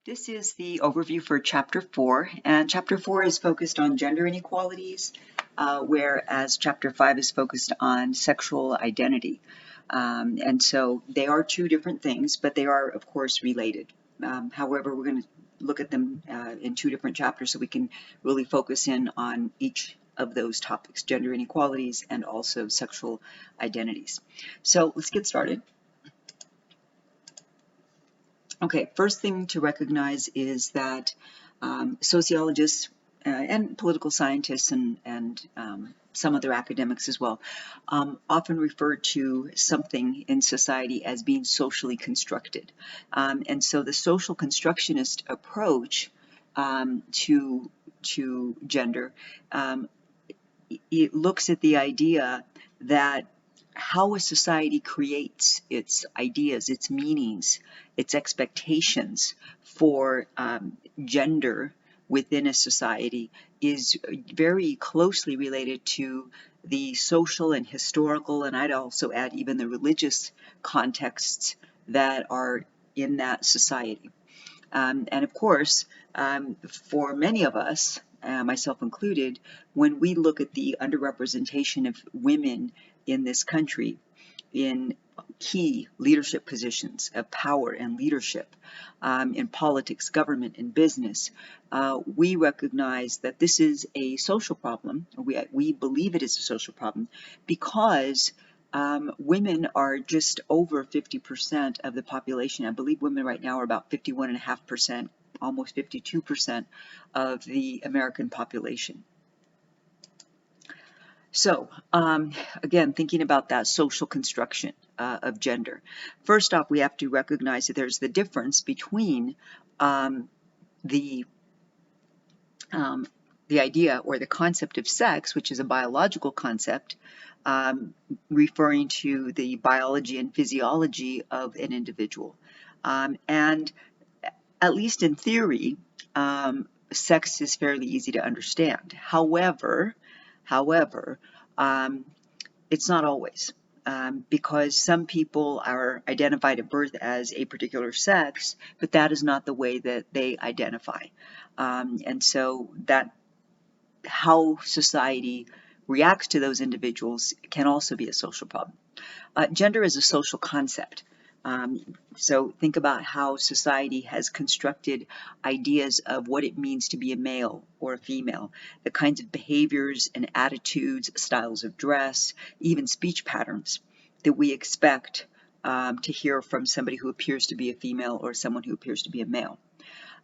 This is the overview for Chapter 4, and Chapter 4 is focused on gender inequalities, whereas Chapter 5 is focused on sexual identity. And so they are two different things, but they are, of course, related. However, we're going to look at them in two different chapters so we can really focus in on each of those topics, gender inequalities and also sexual identities. So let's get started. Okay, first thing to recognize is that sociologists and political scientists and some other academics as well often refer to something in society as being socially constructed. And so the social constructionist approach to gender, it looks at the idea that how a society creates its ideas, its meanings, its expectations for gender within a society is very closely related to the social and historical, and I'd also add even the religious contexts that are in that society. And of course, for many of us, myself included, when we look at the underrepresentation of women in this country in key leadership positions of power and leadership in politics, government, and business, we recognize that this is a social problem. We believe it is a social problem because women are just over 50% of the population. I believe women right now are about 51.5%, almost 52% of the American population. So, again, thinking about that social construction of gender. First off, we have to recognize that there's the difference between the idea or the concept of sex, which is a biological concept, referring to the biology and physiology of an individual. And at least in theory, sex is fairly easy to understand. However, it's not always, because some people are identified at birth as a particular sex, but that is not the way that they identify. And so that how society reacts to those individuals can also be a social problem. Gender is a social concept. So think about how society has constructed ideas of what it means to be a male or a female, the kinds of behaviors and attitudes, styles of dress, even speech patterns that we expect to hear from somebody who appears to be a female or someone who appears to be a male.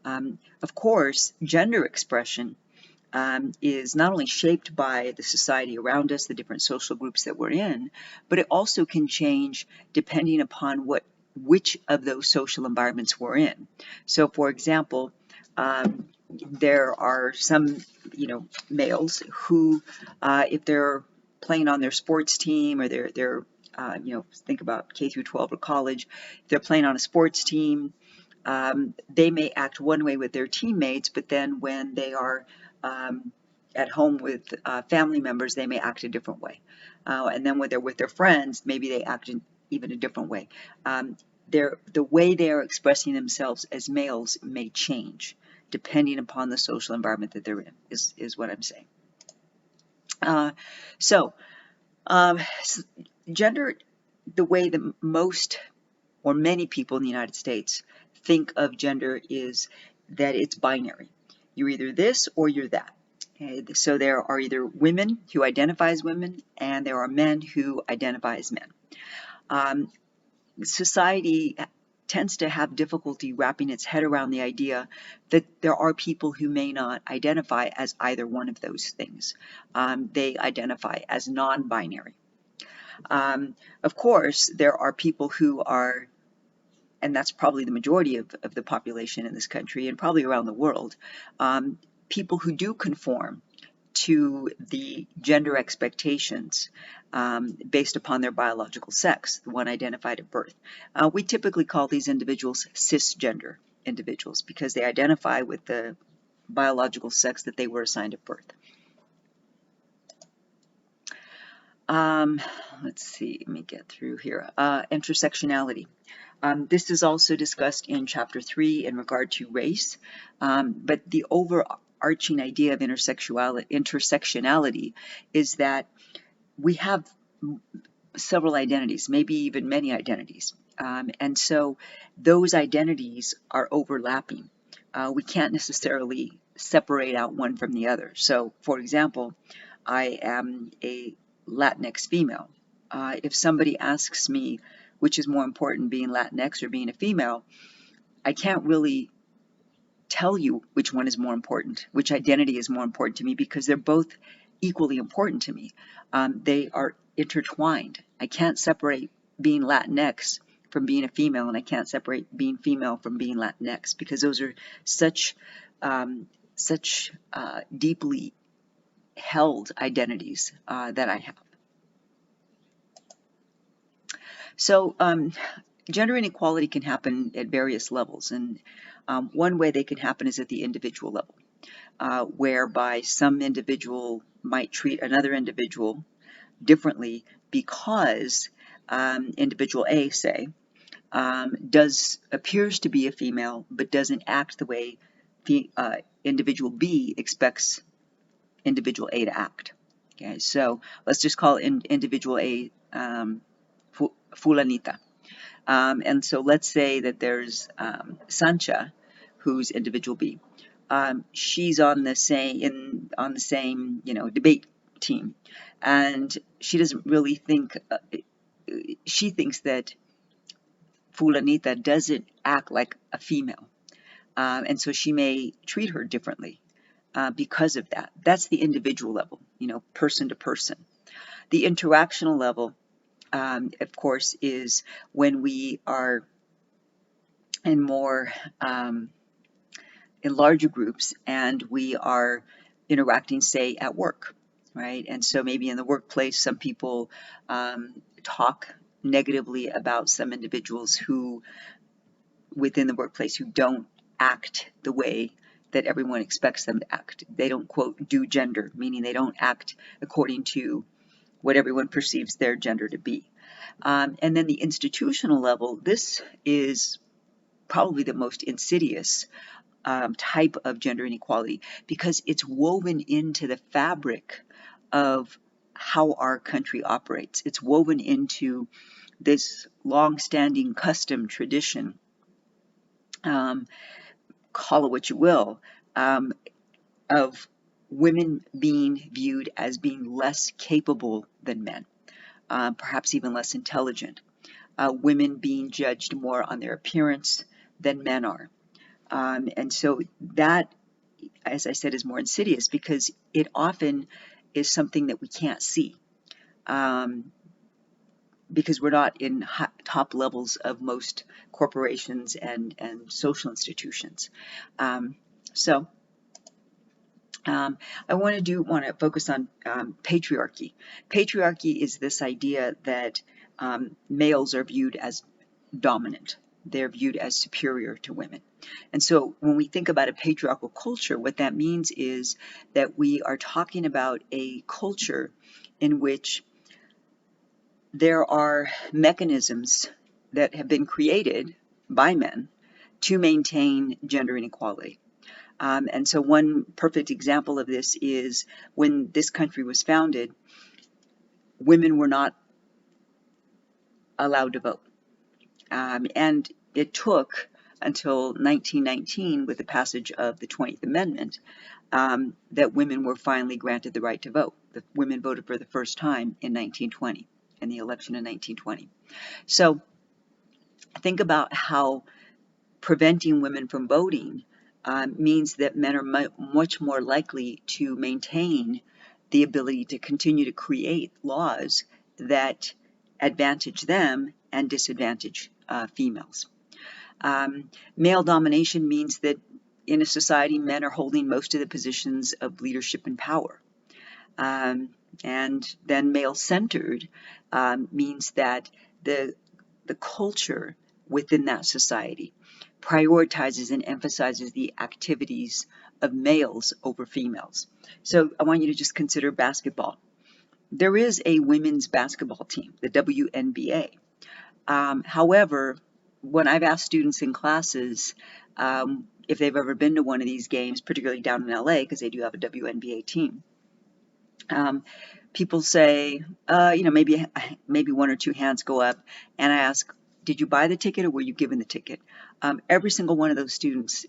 Of course, gender expression is not only shaped by the society around us, the different social groups that we're in, but it also can change depending upon which of those social environments we're in. So, for example, there are some, males who, if they're playing on their sports team or they're think about K through 12 or college, if they're playing on a sports team, they may act one way with their teammates, but then when they are at home with family members, they may act a different way. And then when they're with their friends, maybe they act in even a different way. The way they are expressing themselves as males may change depending upon the social environment that they're in, is what I'm saying. Gender, the way that most or many people in the United States think of gender is that it's binary. You're either this or you're that. Okay? So there are either women who identify as women and there are men who identify as men. Society tends to have difficulty wrapping its head around the idea that there are people who may not identify as either one of those things. They identify as non-binary. Of course, there are people who are, and that's probably the majority of the population in this country and probably around the world, people who do conform to the gender expectations based upon their biological sex, the one identified at birth. We typically call these individuals cisgender individuals because they identify with the biological sex that they were assigned at birth. Let's see, let me get through here. Intersectionality. This is also discussed in Chapter 3 in regard to race, but the overarching idea of intersectionality is that we have several identities, maybe even many identities. And so those identities are overlapping. We can't necessarily separate out one from the other. So, for example, I am a Latinx female. If somebody asks me which is more important, being Latinx or being a female, I can't really tell you which one is more important, which identity is more important to me, because they're both equally important to me. They are intertwined. I can't separate being Latinx from being a female, and I can't separate being female from being Latinx, because those are such deeply held identities that I have. So gender inequality can happen at various levels, and one way they can happen is at the individual level, whereby some individual might treat another individual differently because individual A, say, appears to be a female but doesn't act the way individual B expects individual A to act. Okay, so let's just call individual A Fulanita. And so let's say that there's Sancha, who's individual B. She's on the same debate team, and she doesn't really think. She thinks that Fulanita doesn't act like a female, and so she may treat her differently because of that. That's the individual level, person to person. The interactional level, of course, is when we are in in larger groups and we are interacting, say, at work, right? And so maybe in the workplace, some people talk negatively about some individuals who, within the workplace, who don't act the way that everyone expects them to act. They don't, quote, do gender, meaning they don't act according to what everyone perceives their gender to be. And then the institutional level, this is probably the most insidious type of gender inequality, because it's woven into the fabric of how our country operates. It's woven into this long-standing custom, tradition, call it what you will, of women being viewed as being less capable than men, perhaps even less intelligent. Women being judged more on their appearance than men are. And so that, as I said, is more insidious because it often is something that we can't see, because we're not in top levels of most corporations and social institutions. I want to focus on patriarchy. Patriarchy is this idea that males are viewed as dominant. They're viewed as superior to women. And so when we think about a patriarchal culture, what that means is that we are talking about a culture in which there are mechanisms that have been created by men to maintain gender inequality. And so one perfect example of this is when this country was founded, women were not allowed to vote. And it took until 1919, with the passage of the 20th Amendment, that women were finally granted the right to vote. The women voted for the first time in 1920, in the election in 1920. So think about how preventing women from voting means that men are much more likely to maintain the ability to continue to create laws that advantage them and disadvantage females. Male domination means that in a society, men are holding most of the positions of leadership and power. And then male-centered means that the culture within that society prioritizes and emphasizes the activities of males over females. So I want you to just consider basketball. There is a women's basketball team, the WNBA. However, when I've asked students in classes if they've ever been to one of these games, particularly down in LA, because they do have a WNBA team, people say, maybe one or two hands go up, and I ask, did you buy the ticket or were you given the ticket? Every single one of those students,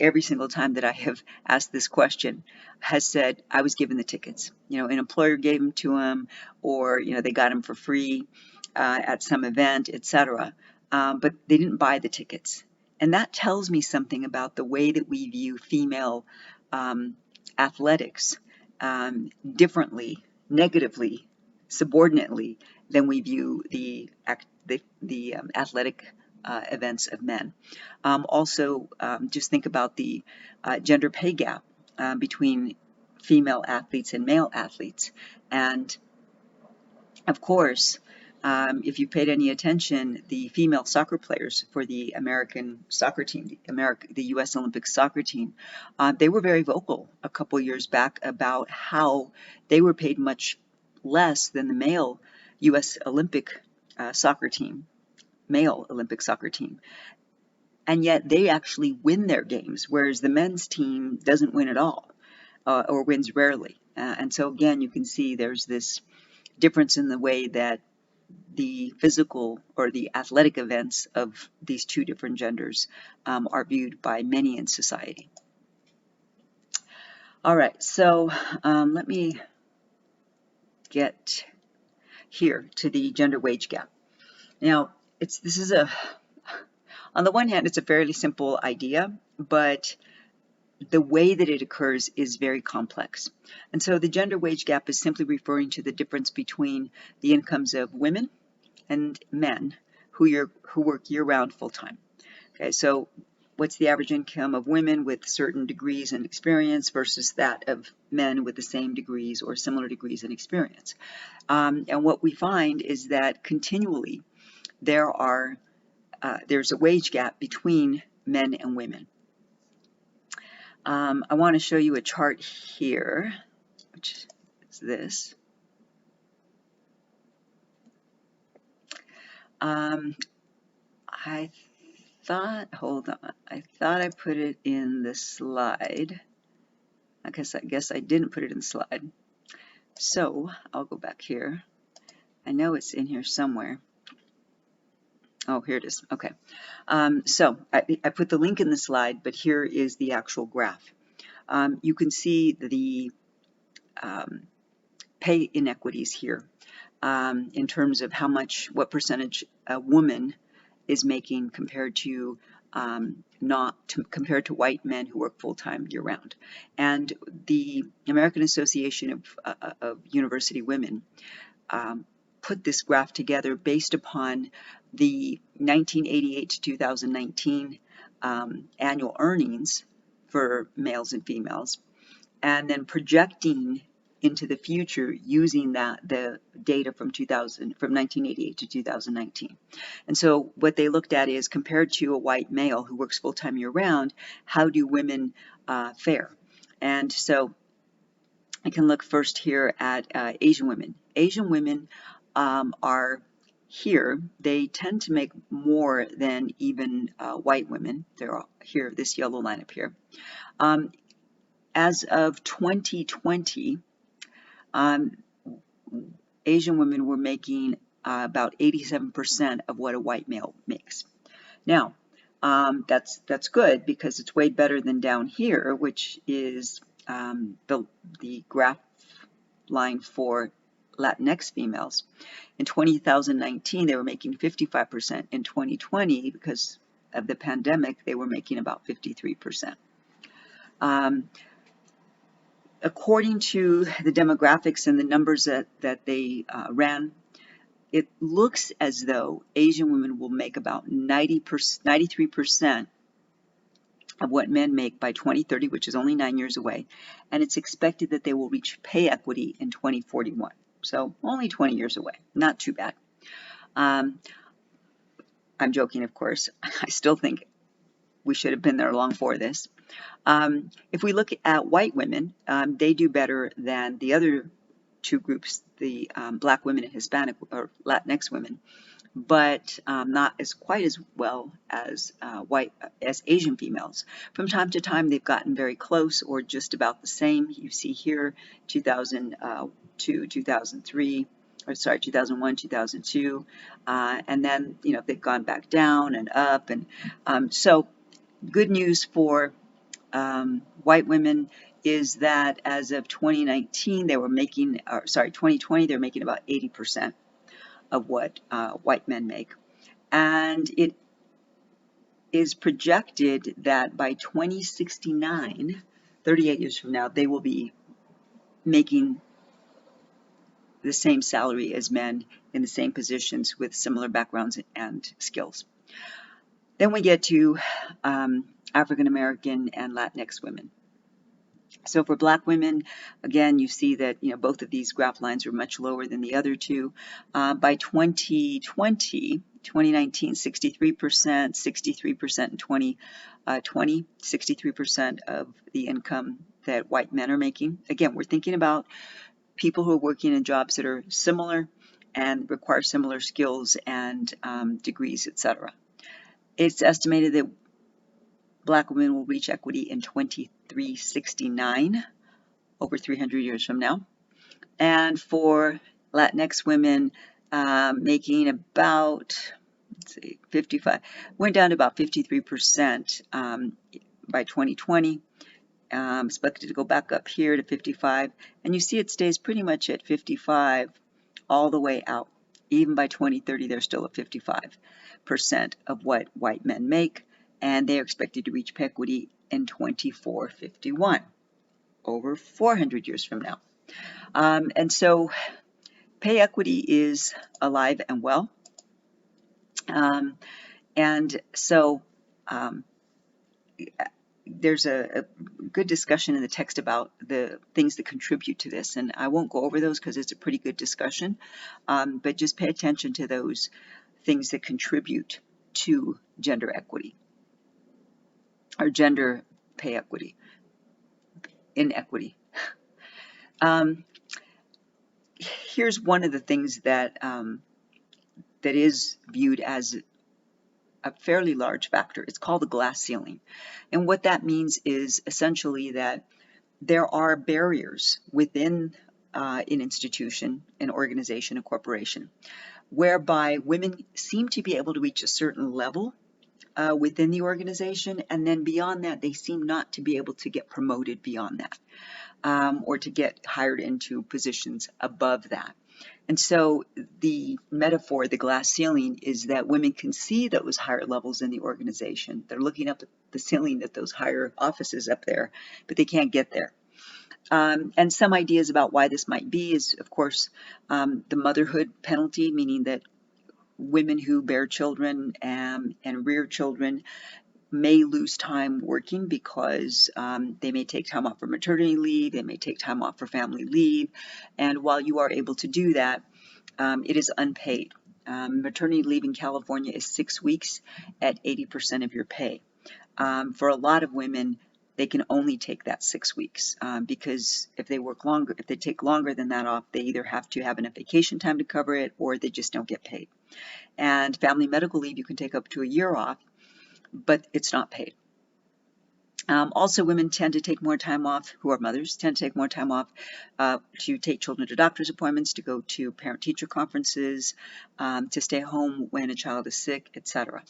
every single time that I have asked this question, has said, I was given the tickets. An employer gave them to them, or they got them for free at some event, etc. But they didn't buy the tickets. And that tells me something about the way that we view female athletics differently, negatively, subordinately than we view the athletic events of men. Also, just think about the gender pay gap between female athletes and male athletes. And of course, if you paid any attention, the female soccer players for the American soccer team, the U.S. Olympic soccer team, they were very vocal a couple years back about how they were paid much less than the male U.S. Olympic soccer team, male Olympic soccer team. And yet they actually win their games, whereas the men's team doesn't win at all, or wins rarely. And so again, you can see there's this difference in the way that the physical or the athletic events of these two different genders are viewed by many in society. All right, so let me get here to the gender wage gap. Now, on the one hand, it's a fairly simple idea, but the way that it occurs is very complex. And so the gender wage gap is simply referring to the difference between the incomes of women and men who work year-round full-time. Okay, so what's the average income of women with certain degrees and experience versus that of men with the same degrees or similar degrees and experience? And what we find is that continually there's a wage gap between men and women. I want to show you a chart here, which is this. I thought I put it in the slide. I guess I didn't put it in the slide. So I'll go back here. I know it's in here somewhere. Oh, here it is. Okay. So I put the link in the slide, but here is the actual graph. You can see the pay inequities here in terms of what percentage a woman is making compared to compared to white men who work full-time year-round. And the American Association of University Women put this graph together based upon the 1988 to 2019 annual earnings for males and females, and then projecting into the future using the data from 1988 to 2019. And so what they looked at is, compared to a white male who works full-time year-round, how do women fare? And so I can look first here at Asian women. Asian women are here. They tend to make more than even white women. They're here, this yellow line up here. As of 2020, Asian women were making about 87% of what a white male makes. Now, that's good, because it's way better than down here, which is the graph line for Latinx females. In 2019, they were making 55%. In 2020, because of the pandemic, they were making about 53%. According to the demographics and the numbers that they ran, it looks as though Asian women will make about 93% of what men make by 2030, which is only 9 years away, and it's expected that they will reach pay equity in 2041. So only 20 years away, not too bad. I'm joking, of course. I still think we should have been there long before this. If we look at white women, they do better than the other two groups, the Black women and Hispanic or Latinx women. but not as quite as well as Asian females. From time to time, they've gotten very close or just about the same. You see here, 2002, 2003, or sorry, 2001, 2002, and then they've gone back down and up, and so good news for white women is that as of 2019, they were making, or sorry, 2020, they're making about 80% of what white men make. And it is projected that by 2069, 38 years from now, they will be making the same salary as men in the same positions with similar backgrounds and skills. Then we get to African American and Latinx women. So for Black women, again, you see that both of these graph lines are much lower than the other two. By 2019, 63%, 63% in 2020, 63% of the income that white men are making. Again, we're thinking about people who are working in jobs that are similar and require similar skills and degrees, etc. It's estimated that Black women will reach equity in 2369, over 300 years from now. And for Latinx women, making about, 55, went down to about 53% by 2020. Expected to go back up here to 55. And you see it stays pretty much at 55 all the way out. Even by 2030, they're still at 55% of what white men make. And they are expected to reach equity in 2451, over 400 years from now. And so pay equity is alive and well. And so there's a good discussion in the text about the things that contribute to this. And I won't go over those because it's a pretty good discussion. But just pay attention to those things that contribute to gender equity, or gender pay equity, inequity. Here's one of the things that that is viewed as a fairly large factor. It's called the glass ceiling. And what that means is essentially that there are barriers within an institution, an organization, a corporation, whereby women seem to be able to reach a certain level within the organization, and then beyond that, they seem not to be able to get promoted beyond that, or to get hired into positions above that. And so the metaphor, the glass ceiling, is that women can see those higher levels in the organization. They're looking up at the ceiling at those higher offices up there, but they can't get there. And some ideas about why this might be is, of course, the motherhood penalty, meaning that women who bear children and rear children may lose time working because they may take time off for maternity leave, they may take time off for family leave, and while you are able to do that, it is unpaid. Maternity leave in California is 6 weeks at 80% of your pay. For a lot of women, they can only take that 6 weeks because if they work longer, if they take longer than that off, they either have to have enough vacation time to cover it or they just don't get paid. And family medical leave, you can take up to a year off, but it's not paid. Also, women tend to take more time off, who are mothers, tend to take more time off to take children to doctor's appointments, to go to parent-teacher conferences, to stay home when a child is sick, etc.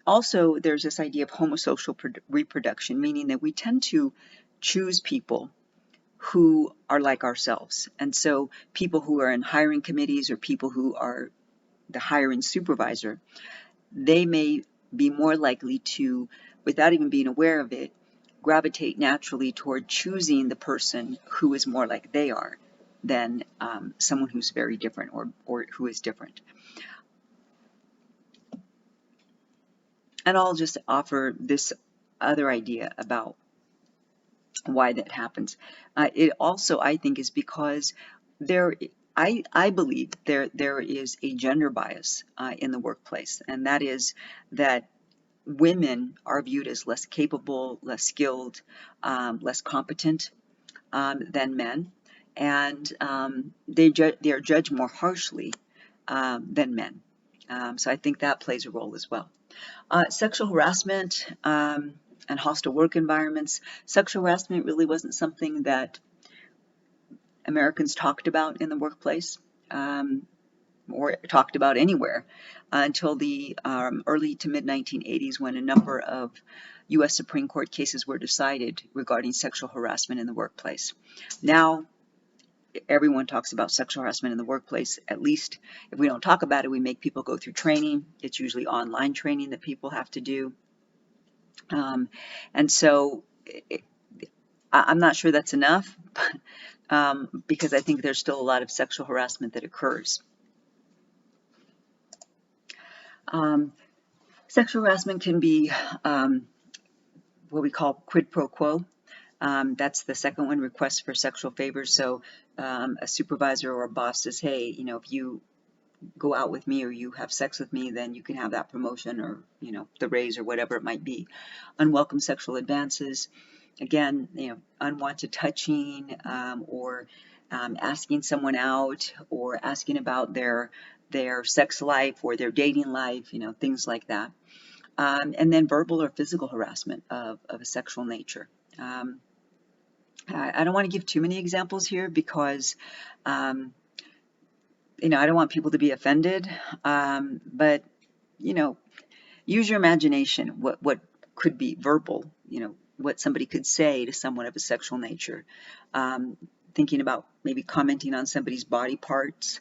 Also, there's this idea of homosocial reproduction, meaning that we tend to choose people who are like ourselves. And so people who are in hiring committees or people who are the hiring supervisor, they may be more likely to, without even being aware of it, gravitate naturally toward choosing the person who is more like they are than someone who's very different or who is different. And I'll just offer this other idea about why that happens. It also, I think, is because I believe there is a gender bias in the workplace, and that is that women are viewed as less capable, less skilled, less competent than men, and they are judged more harshly than men. So I think that plays a role as well. Sexual harassment and hostile work environments. Sexual harassment really wasn't something that Americans talked about in the workplace or talked about anywhere until the early to mid 1980s, when a number of U.S. Supreme Court cases were decided regarding sexual harassment in the workplace. Now, everyone talks about sexual harassment in the workplace. At least if we don't talk about it, we make people go through training. It's usually online training that people have to do. And so I'm not sure that's enough because I think there's still a lot of sexual harassment that occurs. Sexual harassment can be what we call quid pro quo. That's the second one, requests for sexual favors. So a supervisor or a boss says, hey, if you go out with me or you have sex with me, then you can have that promotion or, the raise or whatever it might be. Unwelcome sexual advances. Again, unwanted touching or asking someone out or asking about their sex life or their dating life, things like that. And then verbal or physical harassment of a sexual nature. I don't want to give too many examples here because, I don't want people to be offended, but, use your imagination. What could be verbal, what somebody could say to someone of a sexual nature. Thinking about maybe commenting on somebody's body parts,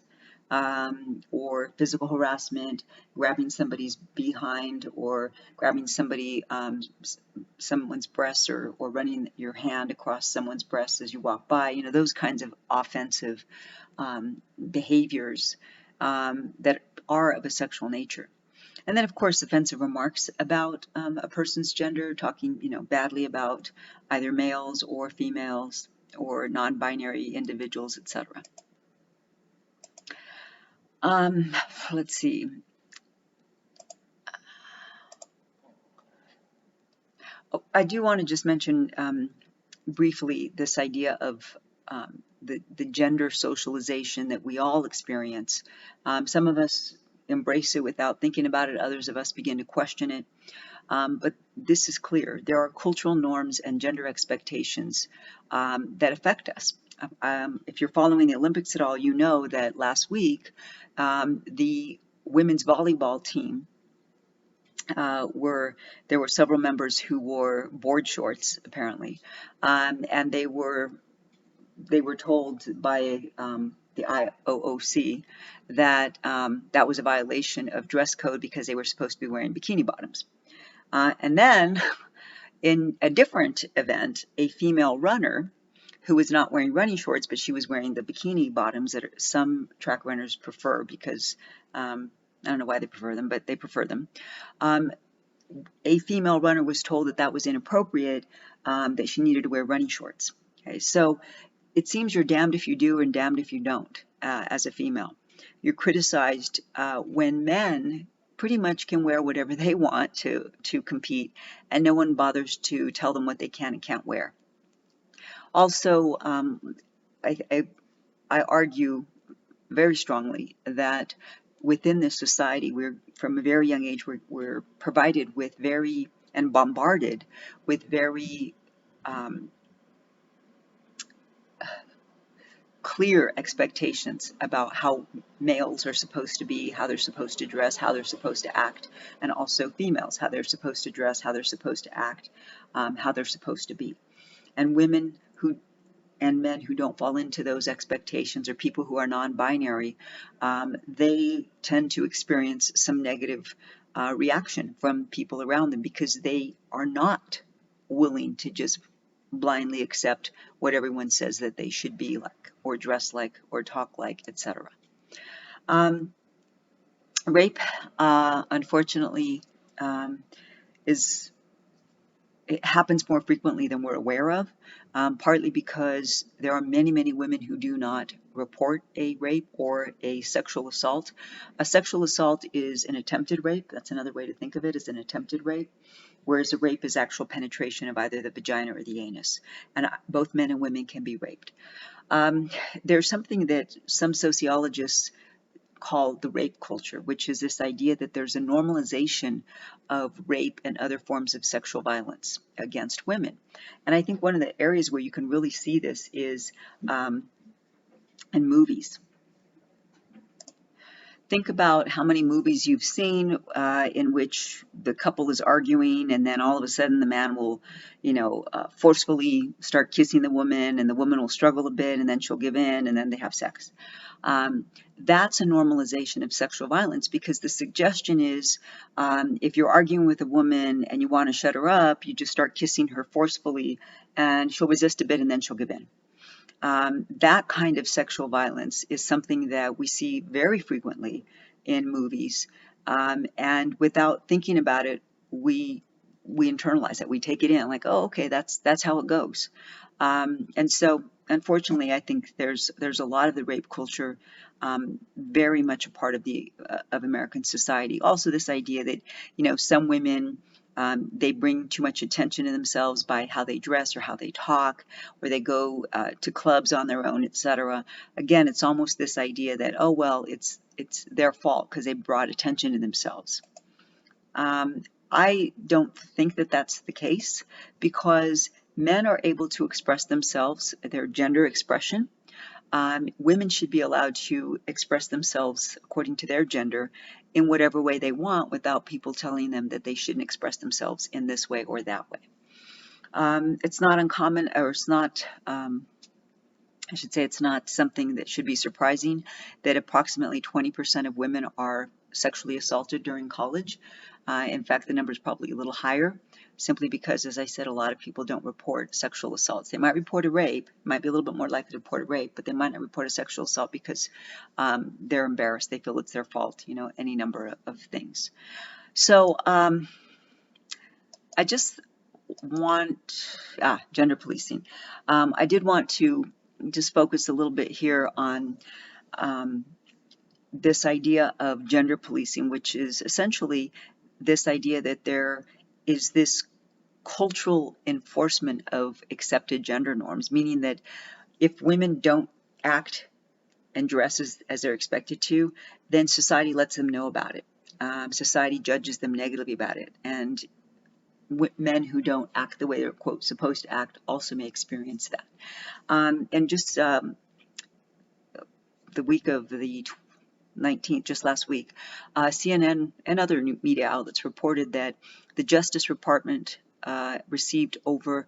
or physical harassment, grabbing somebody's behind or grabbing someone's breasts or running your hand across someone's breasts as you walk by, those kinds of offensive behaviors that are of a sexual nature. And then, of course, offensive remarks about a person's gender, talking, badly about either males or females or non-binary individuals, etc. Let's see. Oh, I do want to just mention briefly this idea of the gender socialization that we all experience. Some of us embrace it without thinking about it. Others of us begin to question it. But this is clear. There are cultural norms and gender expectations that affect us. If you're following the Olympics at all, you know that last week the women's volleyball team there were several members who wore board shorts apparently, and they were told by the IOOC that that was a violation of dress code because they were supposed to be wearing bikini bottoms. And then in a different event, a female runner who was not wearing running shorts, but she was wearing the bikini bottoms that some track runners prefer because I don't know why they prefer them, but they prefer them. A female runner was told that that was inappropriate, that she needed to wear running shorts. Okay, so it seems you're damned if you do and damned if you don't as a female. You're criticized when men pretty much can wear whatever they want to compete, and no one bothers to tell them what they can and can't wear. Also, I argue very strongly that within this society, we're from a very young age, we're provided with and bombarded with very clear expectations about how males are supposed to be, how they're supposed to dress, how they're supposed to act, and also females, how they're supposed to dress, how they're supposed to act, how they're supposed to be. And women and men who don't fall into those expectations, or people who are non-binary, they tend to experience some negative reaction from people around them because they are not willing to just blindly accept what everyone says that they should be like, or dress like, or talk like, etc. Rape, unfortunately, it happens more frequently than we're aware of, partly because there are many, many women who do not report a rape or a sexual assault. A sexual assault is an attempted rape. That's another way to think of it, as an attempted rape, whereas a rape is actual penetration of either the vagina or the anus. And both men and women can be raped. There's something that some sociologists call the rape culture, which is this idea that there's a normalization of rape and other forms of sexual violence against women. And I think one of the areas where you can really see this is in movies. Think about how many movies you've seen in which the couple is arguing, and then all of a sudden the man will, forcefully start kissing the woman, and the woman will struggle a bit, and then she'll give in, and then they have sex. That's a normalization of sexual violence, because the suggestion is if you're arguing with a woman and you want to shut her up, you just start kissing her forcefully, and she'll resist a bit, and then she'll give in. That kind of sexual violence is something that we see very frequently in movies, and without thinking about it, we internalize it. We take it in, like, oh, okay, that's how it goes. And so, unfortunately, I think there's a lot of the rape culture very much a part of of American society. Also, this idea that some women, they bring too much attention to themselves by how they dress or how they talk, or they go to clubs on their own, etc. Again, it's almost this idea that, oh, well, it's their fault because they brought attention to themselves. I don't think that that's the case, because men are able to express themselves, their gender expression. Women should be allowed to express themselves according to their gender in whatever way they want, without people telling them that they shouldn't express themselves in this way or that way. It's not uncommon, or it's not, I should say, it's not something that should be surprising that approximately 20% of women are sexually assaulted during college. In fact, the number is probably a little higher, simply because, as I said, a lot of people don't report sexual assaults. They might report a rape, might be a little bit more likely to report a rape, but they might not report a sexual assault because they're embarrassed. They feel it's their fault, any number of things. So I just want, gender policing. I did want to just focus a little bit here on this idea of gender policing, which is essentially this idea that there is this cultural enforcement of accepted gender norms, meaning that if women don't act and dress as they're expected to, then society lets them know about it. Society judges them negatively about it, and men who don't act the way they're, quote, supposed to act also may experience that. And just the week of the 19th, just last week, CNN and other media outlets reported that the Justice Department received over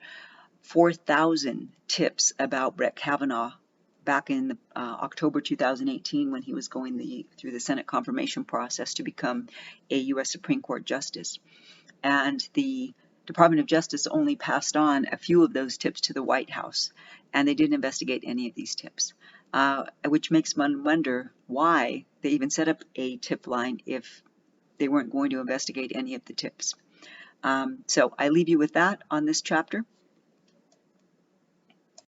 4,000 tips about Brett Kavanaugh back in October 2018, when he was going through the Senate confirmation process to become a U.S. Supreme Court justice. And the Department of Justice only passed on a few of those tips to the White House, and they didn't investigate any of these tips, which makes one wonder why they even set up a tip line if they weren't going to investigate any of the tips. So I leave you with that on this chapter.